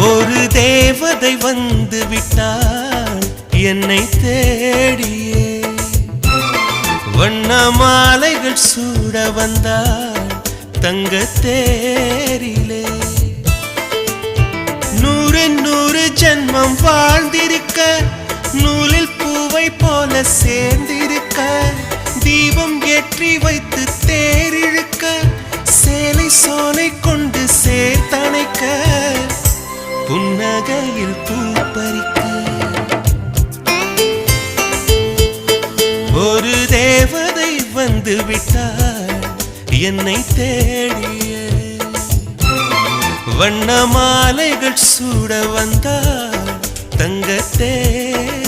ஒரு தேவதை வந்து விட்டாள் என்னை தேடியே, வண்ண மாலைகள் சூட வந்தாள் தங்க தேரிலே. 100 ஜென்மம் வாழ்ந்திருக்க, நூலில் பூவை போல சேர்ந்திருக்க, தீபம் ஏற்றி வைத்து தேரிழுக்க, சேலை சோலை கொண்டு சேர்த்தணைக்க, புன்னகையில் பூ பறிக்க. ஒரு தேவதை வந்து விட்டாள் என்னை தேடியே, வண்ண மாலைகள் சூட வந்தாள் தங்க தேரிலே.